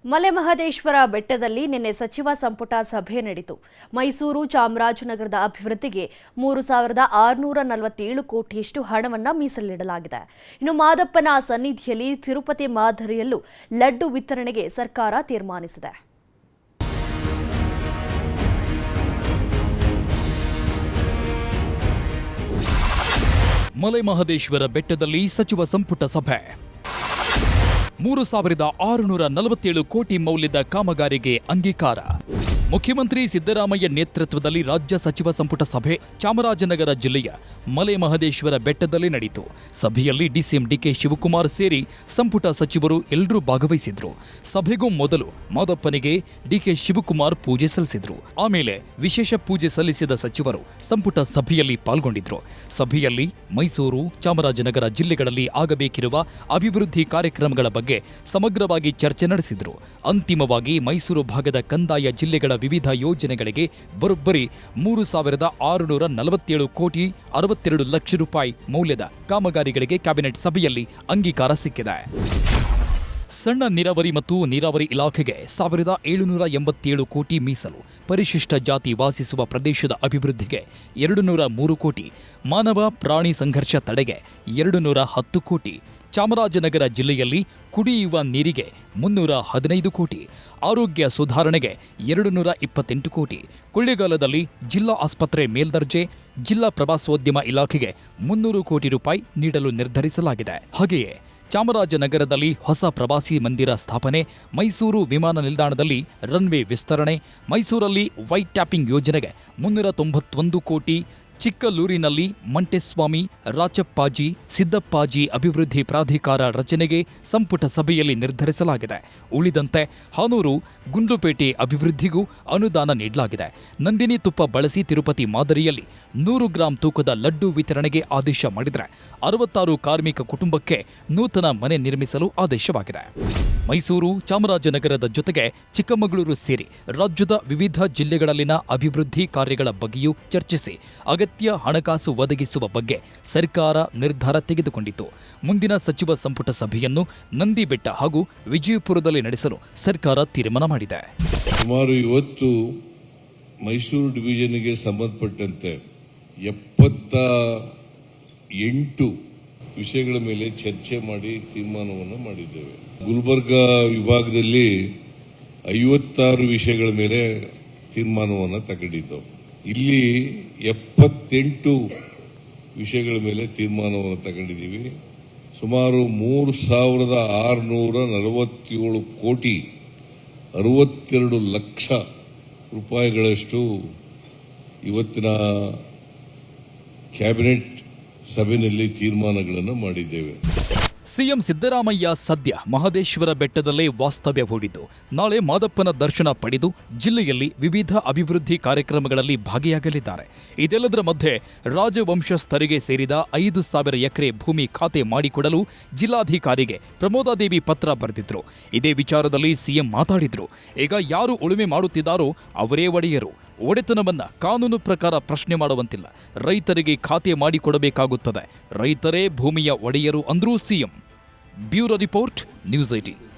ಮಲೆಮಹದೇಶ್ವರ ಬೆಟ್ಟದಲ್ಲಿ ನಿನ್ನೆ ಸಚಿವ ಸಂಪುಟ ಸಭೆ ನಡೆಯಿತು. ಮೈಸೂರು ಚಾಮರಾಜನಗರದ ಅಭಿವೃದ್ಧಿಗೆ 3,647 ಕೋಟಿಯಷ್ಟು ಹಣವನ್ನು ಮೀಸಲಿಡಲಾಗಿದೆ. ಇನ್ನು ಮಾದಪ್ಪನ ಸನ್ನಿಧಿಯಲ್ಲಿ ತಿರುಪತಿ ಮಾದರಿಯಲ್ಲೂ ಲಡ್ಡು ವಿತರಣೆಗೆ ಸರ್ಕಾರ ತೀರ್ಮಾನಿಸಿದೆ. ಮಲೆಮಹದೇಶ್ವರ ಬೆಟ್ಟದಲ್ಲಿ ಸಚಿವ ಸಂಪುಟ ಸಭೆ. 3,647 ಕೋಟಿ ಮೌಲ್ಯದ ಕಾಮಗಾರಿಗೆ ಅಂಗೀಕಾರ. ಮುಖ್ಯಮಂತ್ರಿ ಸಿದ್ದರಾಮಯ್ಯ ನೇತೃತ್ವದಲ್ಲಿ ರಾಜ್ಯ ಸಚಿವ ಸಂಪುಟ ಸಭೆ ಚಾಮರಾಜನಗರ ಜಿಲ್ಲೆಯ ಮಲೆಮಹದೇಶ್ವರ ಬೆಟ್ಟದಲ್ಲಿ ನಡೆಯಿತು. ಸಭೆಯಲ್ಲಿ ಡಿಸಿಎಂ ಡಿಕೆ ಶಿವಕುಮಾರ್ ಸೇರಿ ಸಂಪುಟ ಸಚಿವರು ಎಲ್ಲರೂ ಭಾಗವಹಿಸಿದ್ರು. ಸಭೆಗೂ ಮೊದಲು ಮಾದಪ್ಪನಿಗೆ ಡಿಕೆ ಶಿವಕುಮಾರ್ ಪೂಜೆ ಸಲ್ಲಿಸಿದ್ರು. ಆಮೇಲೆ ವಿಶೇಷ ಪೂಜೆ ಸಲ್ಲಿಸಿದ ಸಚಿವರು ಸಂಪುಟ ಸಭೆಯಲ್ಲಿ ಪಾಲ್ಗೊಂಡಿದ್ರು. ಸಭೆಯಲ್ಲಿ ಮೈಸೂರು, ಚಾಮರಾಜನಗರ ಜಿಲ್ಲೆಗಳಲ್ಲಿ ಆಗಬೇಕಿರುವ ಅಭಿವೃದ್ಧಿ ಕಾರ್ಯಕ್ರಮಗಳ ಬಗ್ಗೆ ಸಮಗ್ರವಾಗಿ ಚರ್ಚೆ ನಡೆಸಿದ್ರು. ಅಂತಿಮವಾಗಿ ಮೈಸೂರು ಭಾಗದ ಕಂದಾಯ ಜಿಲ್ಲೆಗಳ ವಿವಿಧ ಯೋಜನೆಗಳಿಗೆ ಬರೋಬ್ಬರಿ 3,647 ಕೋಟಿ 62 ಲಕ್ಷ ರೂಪಾಯಿ ಮೌಲ್ಯದ ಕಾಮಗಾರಿಗಳಿಗೆ ಕ್ಯಾಬಿನೆಟ್ ಸಭೆಯಲ್ಲಿ ಅಂಗೀಕಾರ ಸಿಕ್ಕಿದೆ. ಸಣ್ಣ ನೀರಾವರಿ ಮತ್ತು ನೀರಾವರಿ ಇಲಾಖೆಗೆ 1,787 ಕೋಟಿ ಮೀಸಲು, ಪರಿಶಿಷ್ಟ ಜಾತಿ ವಾಸಿಸುವ ಪ್ರದೇಶದ ಅಭಿವೃದ್ಧಿಗೆ 203 ಕೋಟಿ, ಮಾನವ ಪ್ರಾಣಿ ಸಂಘರ್ಷ ತಡೆಗೆ 210 ಕೋಟಿ, ಚಾಮರಾಜನಗರ ಜಿಲ್ಲೆಯಲ್ಲಿ ಕುಡಿಯುವ ನೀರಿಗೆ 315 ಕೋಟಿ, ಆರೋಗ್ಯ ಸುಧಾರಣೆಗೆ 228 ಕೋಟಿ, ಕೊಳ್ಳೇಗಾಲದಲ್ಲಿ ಜಿಲ್ಲಾ ಆಸ್ಪತ್ರೆ ಮೇಲ್ದರ್ಜೆ, ಜಿಲ್ಲಾ ಪ್ರವಾಸೋದ್ಯಮ ಇಲಾಖೆಗೆ 300 ಕೋಟಿ ರೂಪಾಯಿ ನೀಡಲು ನಿರ್ಧರಿಸಲಾಗಿದೆ. ಹಾಗೆಯೇ ಚಾಮರಾಜನಗರದಲ್ಲಿ ಹೊಸ ಪ್ರವಾಸಿ ಮಂದಿರ ಸ್ಥಾಪನೆ, ಮೈಸೂರು ವಿಮಾನ ನಿಲ್ದಾಣದಲ್ಲಿ ರನ್ವೇ ವಿಸ್ತರಣೆ, ಮೈಸೂರಲ್ಲಿ ವೈಟ್ ಟ್ಯಾಪಿಂಗ್ ಯೋಜನೆಗೆ 391 ಕೋಟಿ, ಚಿಕ್ಕಲ್ಲೂರಿನಲ್ಲಿ ಮಂಟೆಸ್ವಾಮಿ, ರಾಚಪ್ಪಾಜಿ, ಸಿದ್ದಪ್ಪಾಜಿ ಅಭಿವೃದ್ಧಿ ಪ್ರಾಧಿಕಾರ ರಚನೆಗೆ ಸಂಪುಟ ಸಭೆಯಲ್ಲಿ ನಿರ್ಧರಿಸಲಾಗಿದೆ. ಉಳಿದಂತೆ ಹಾನೂರು, ಗುಂಡ್ಲುಪೇಟೆ ಅಭಿವೃದ್ಧಿಗೂ ಅನುದಾನ ನೀಡಲಾಗಿದೆ. ನಂದಿನಿ ತುಪ್ಪ ಬಳಸಿ ತಿರುಪತಿ ಮಾದರಿಯಲ್ಲಿ 100 ಗ್ರಾಂ ತೂಕದ ಲಡ್ಡು ವಿತರಣೆಗೆ ಆದೇಶ ಮಾಡಿದರೆ 66 ಕಾರ್ಮಿಕ ಕುಟುಂಬಕ್ಕೆ ನೂತನ ಮನೆ ನಿರ್ಮಿಸಲು ಆದೇಶವಾಗಿದೆ. ಮೈಸೂರು, ಚಾಮರಾಜನಗರದ ಜೊತೆಗೆ ಚಿಕ್ಕಮಗಳೂರು ಸೇರಿ ರಾಜ್ಯದ ವಿವಿಧ ಜಿಲ್ಲೆಗಳಲ್ಲಿನ ಅಭಿವೃದ್ಧಿ ಕಾರ್ಯಗಳ ಬಗ್ಗೆಯೂ ಚರ್ಚಿಸಿ ಅಗತ್ಯ ಹಣಕಾಸು ಒದಗಿಸುವ ಬಗ್ಗೆ ಸರ್ಕಾರ ನಿರ್ಧಾರ ತೆಗೆದುಕೊಂಡಿತು. ಮುಂದಿನ ಸಚಿವ ಸಂಪುಟ ಸಭೆಯನ್ನು ನಂದಿಬೆಟ್ಟ ಹಾಗೂ ವಿಜಯಪುರದಲ್ಲಿ ನಡೆಸಲು ಸರ್ಕಾರ ತೀರ್ಮಾನ ಮಾಡಿದೆ. ಸುಮಾರು ಇವತ್ತು ಮೈಸೂರು ಡಿವಿಷನ್ಗೆ ಸಂಬಂಧಪಟ್ಟಂತೆ 78 ವಿಷಯಗಳ ಮೇಲೆ ಚರ್ಚೆ ಮಾಡಿ ತೀರ್ಮಾನವನ್ನು ಮಾಡಿದ್ದೇವೆ. ಗುಲ್ಬರ್ಗ ವಿಭಾಗದಲ್ಲಿ 56 ವಿಷಯಗಳ ಮೇಲೆ ತೀರ್ಮಾನವನ್ನು ತಗೊಂಡಿದ್ದೆವು. ಇಲ್ಲಿ 78 ವಿಷಯಗಳ ಮೇಲೆ ತೀರ್ಮಾನವನ್ನು ತಗೊಂಡಿದ್ದೀವಿ. ಸುಮಾರು 3,647 ಕೋಟಿ 62 ಲಕ್ಷ ರೂಪಾಯಿಗಳಷ್ಟು ಇವತ್ತಿನ ಕ್ಯಾಬಿನೆಟ್ ಸಭೆಯಲ್ಲಿ ತೀರ್ಮಾನಗಳನ್ನು ಮಾಡಿದ್ದೇವೆ. ಸಿಎಂ ಸಿದ್ದರಾಮಯ್ಯ ಸದ್ಯ ಮಹದೇಶ್ವರ ಬೆಟ್ಟದಲ್ಲೇ ವಾಸ್ತವ್ಯ ಹೂಡಿದ್ದು, ನಾಳೆ ಮಾದಪ್ಪನ ದರ್ಶನ ಪಡೆದು ಜಿಲ್ಲೆಯಲ್ಲಿ ವಿವಿಧ ಅಭಿವೃದ್ಧಿ ಕಾರ್ಯಕ್ರಮಗಳಲ್ಲಿ ಭಾಗಿಯಾಗಲಿದ್ದಾರೆ. ಇದೆಲ್ಲದರ ಮಧ್ಯೆ ರಾಜವಂಶಸ್ಥರಿಗೆ ಸೇರಿದ 5,000 ಎಕರೆ ಭೂಮಿ ಖಾತೆ ಮಾಡಿಕೊಡಲು ಜಿಲ್ಲಾಧಿಕಾರಿಗೆ ಪ್ರಮೋದಾದೇವಿ ಪತ್ರ ಬರೆದಿದ್ರು. ಇದೇ ವಿಚಾರದಲ್ಲಿ ಸಿಎಂ ಮಾತಾಡಿದ್ರು. ಈಗ ಯಾರು ಉಳುಮೆ ಮಾಡುತ್ತಿದ್ದಾರೋ ಅವರೇ ಒಡೆಯರು. ಒಡೆತನವನ್ನ ಕಾನೂನು ಪ್ರಕಾರ ಪ್ರಶ್ನೆ ಮಾಡುವಂತಿಲ್ಲ. ರೈತರಿಗೆ ಖಾತೆ ಮಾಡಿಕೊಡಬೇಕಾಗುತ್ತದೆ. ರೈತರೇ ಭೂಮಿಯ ಒಡೆಯರು ಅಂದ್ರೂ ಸಿಎಂ. Bureau report, news 18.